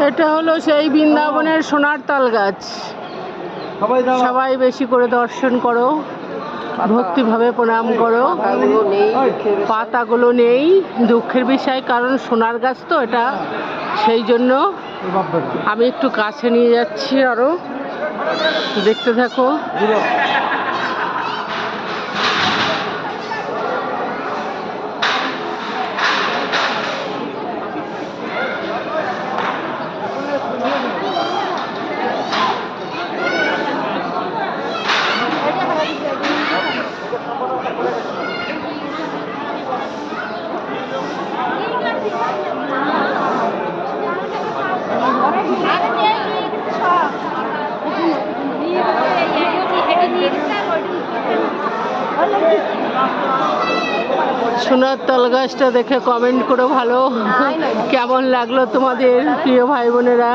এটা হলো সেই বৃন্দাবনের সোনার তাল গাছ। সবাই বেশি করে দর্শন করো, ভক্তিভাবে প্রণাম করো। পাতাগুলো নেই, দুঃখের বিষয়, কারণ সোনার গাছ তো এটা, সেই জন্য আমি একটু কাছে নিয়ে যাচ্ছি। আরো দেখতে থাকো। সোনার তাল গাছটা দেখে কমেন্ট করো ভালো, কেমন লাগলো তোমাদের প্রিয় ভাই বোনেরা।